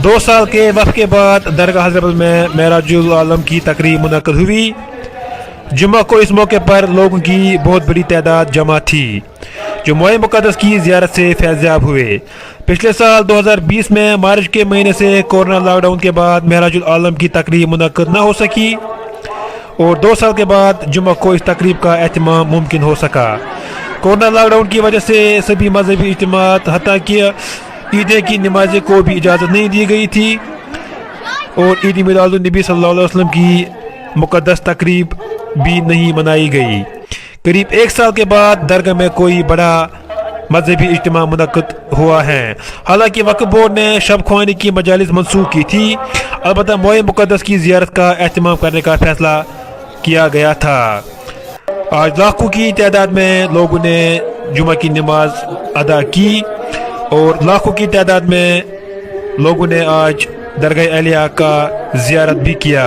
2 साल के वक़्त के बाद दरगाह हज़रत में मेराजुल आलम की तकरीब मुनक़्क़द हुई। जुम्मा को इस मौके पर लोगों की बहुत बड़ी तादाद जमा थी जो मोए मुक़द्दस की ज़ियारत से फैज़याब हुए। पिछले साल 2020 में मार्च के महीने से कोरोना लॉकडाउन के बाद मेराजुल आलम की तकरीब मुनक़्क़द न हो सकी और 2 साल के बाद जुम्मा को इस तकरीब का एहतमाम मुमकिन हो सका। कोरोना लॉकडाउन की वजह से सभी मजहबी इज्तिमात हत्ता कि ईद की नमाज़ को भी इजाज़त नहीं दी गई थी और ईद मिलादुन नबी सल्लल्लाहु अलैहि वसल्लम की मुक़द्दस तकरीब भी नहीं मनाई गई। करीब 1 साल के बाद दरगाह में कोई बड़ा मजहबी इज्तिमा मुनक़्क़द हुआ है। हालांकि वक्फ बोर्ड ने शब ख्वानी की मजालिस मनसूख की थी, अलबत्ता मोए मुक़द्दस की ज़ियारत का एहतमाम करने का फैसला किया गया था। आज लाखों की तादाद में लोगों ने जुमा की नमाज अदा की और लाखों की तादाद में लोगों ने आज दरगाह अलिया का ज़ियारत भी किया।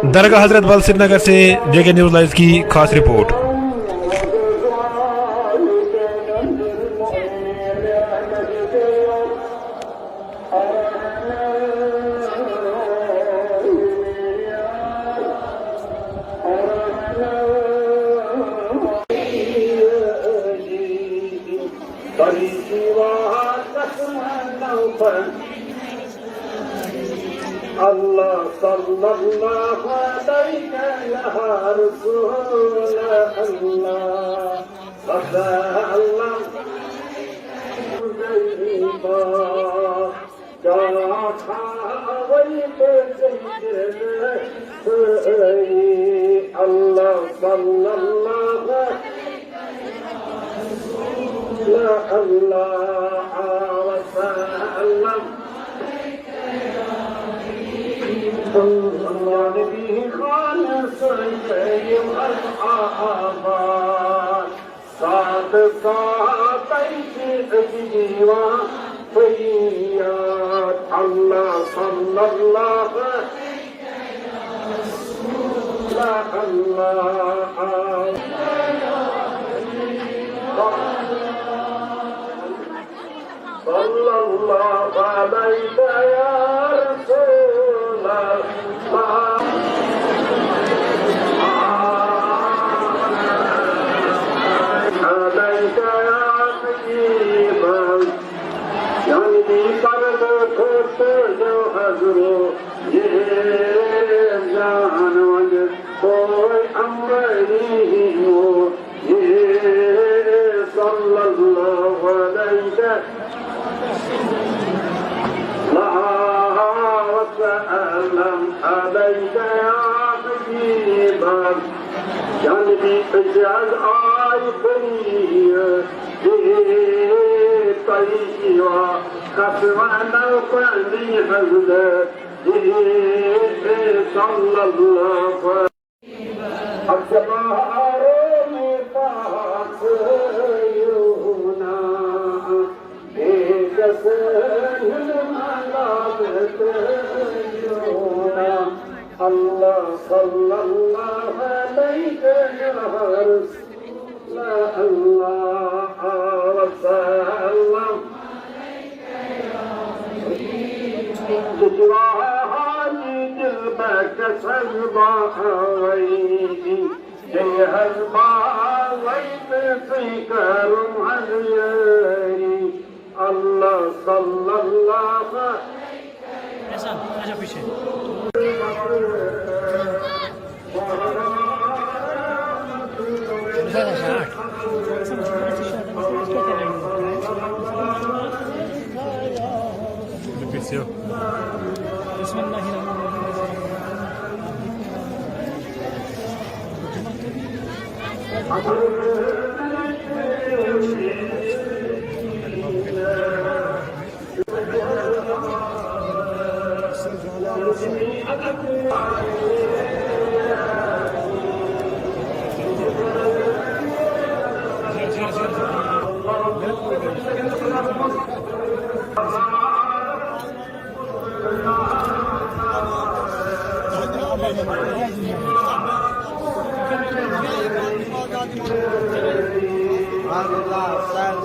दरगाह हज़रत बल श्रीनगर से जेके न्यूज़ लाइव की खास report. Allah sallallahu aleyhi ya Resulallah sallallahu Allah sallallahu Allah Nebi Khalis Eyyim Al-Ahbar Saad Saadayki Ejiwa Feyyad Allah sallallahu sallallahu alayhi ya Resulallah Janbi ijaz ay baniye tayyiwa katwana pani hazrat sallallahu akbar me paas yuna ekas malaat yuna Allah sallallahu alayhi ya Rasulullah Allah sallam Jawahani dil bakasal bahawaini Jayhal bahawaini fikarum haziyari Allah sallallahu ऐसा आजा पीछे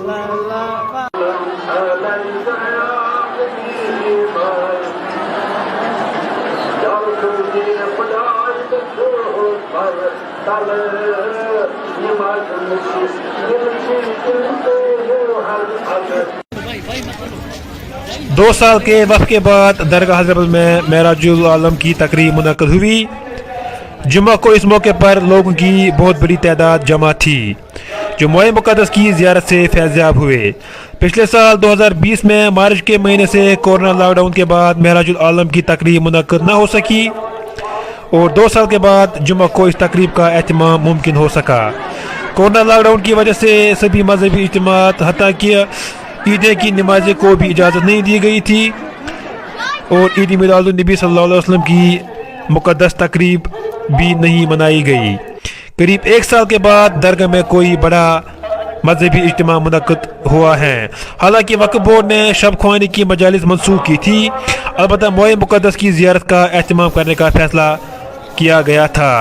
Allah Dalı nimazmış, yılçı hal adı. 2 साल के वक्त के बाद दरगाह हजरत में मेराजुल आलम की तकरीब मुनक़द हुई। जुम्मा को इस मौके पर लोगों की बहुत बड़ी तादाद जमा थी जो मोए मुक़द्दस की ज़ियारत से फैज़याब हुए। पिछले साल 2020 में मार्च के महीने से कोरोना लॉकडाउन के बाद मेराजुल आलम की तकरीब मुनक़द न हो सकी और 2 साल के बाद जुम्मा को इस तकरीब का एहतमाम मुमकिन हो सका। कोरोना लॉकडाउन की वजह से सभी मजहबी इज्तिमात हत्ता कि ईद की नमाज़ को भी इजाज़त नहीं दी गई थी और ईद मिलादुन्नबी सल्लल्लाहु अलैहि वसल्लम की मुक़द्दस तकरीब भी नहीं मनाई गई। करीब 1 साल के बाद दरगाह में कोई बड़ा मजहबी इज्तिमा मुनक़्क़द हुआ है। हालांकि वक्फ़ बोर्ड ने शब ख्वानी की मजालिस मनसूख की थी, अलबत्ता मोए मुक़द्दस की ज़ियारत का एहतमाम करने का फैसला किया गया था।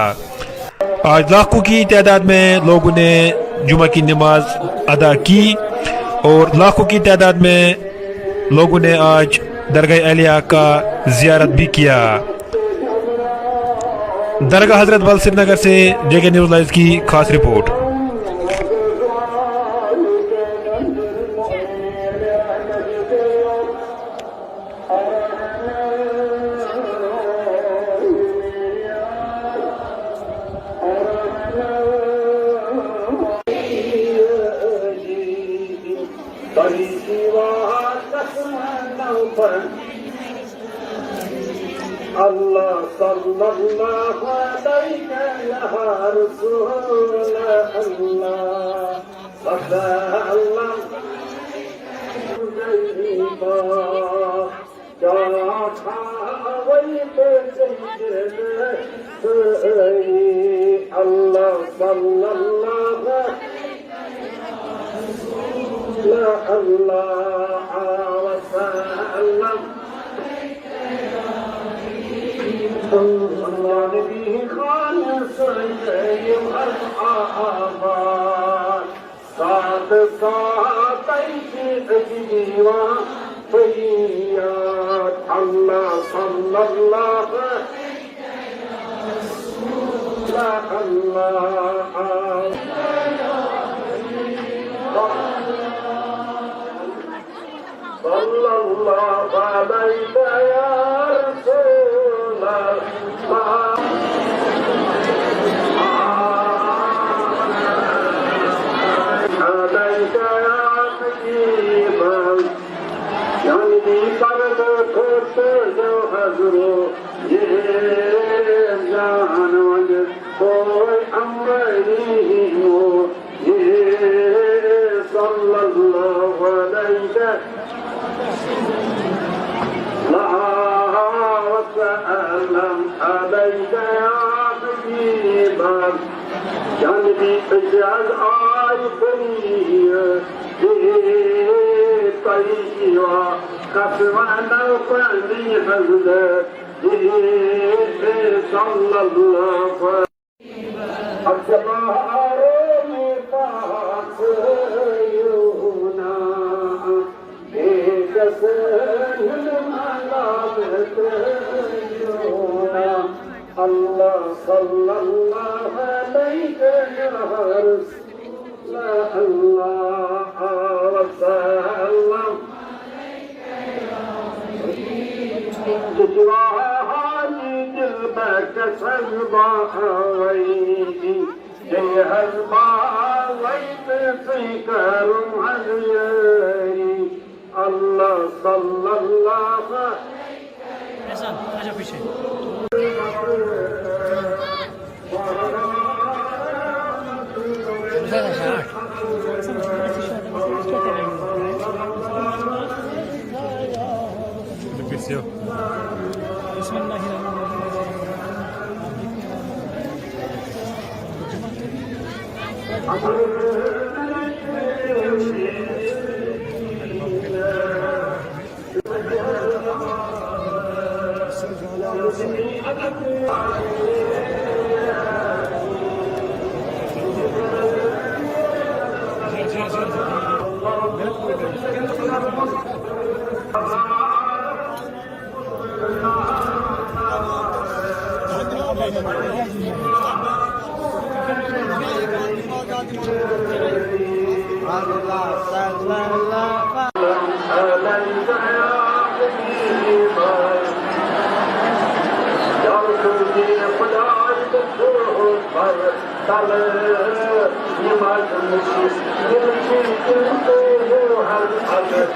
आज लाखों की तादाद में लोगों ने जुमा की नमाज अदा की और लाखों की तादाद में लोगों ने आज दरगाह अलिया का ज़ियारत भी किया। दरगाह हजरत बल श्रीनगर से जेके न्यूज़ लाइव की खास report. Allah sallallahu aleyhi ya Resulallah Allah Allah sallallahu Allah Nebi Khalis Eyyim Al-Ahmad Saad Saadayki Eciva Feyyad Allah sallallahu sallallahu aleyhi ya Resulallah aleyke ya Hakiman yani kardı kurtu hazru ye canvan koy amrihi ye sallallahu aleyhi وسلم عليك يا حبيبا قلبي اجعل آيتني طيبا قسما وقلبي حزنك صلى الله أجمعين فاقيونا Allah sallallahu aleyhi ya Resulallah wa sallam Cicvahani dilbeke sevbahaydi Ceyhel bağaydı fikarum haziyeri Allah sallallahu Ehsan, आजा पीछे। عليك يا حبيبي Yalkızı fılaydı tuhlar dalı Yımadın siz, yılçı yılçı her adı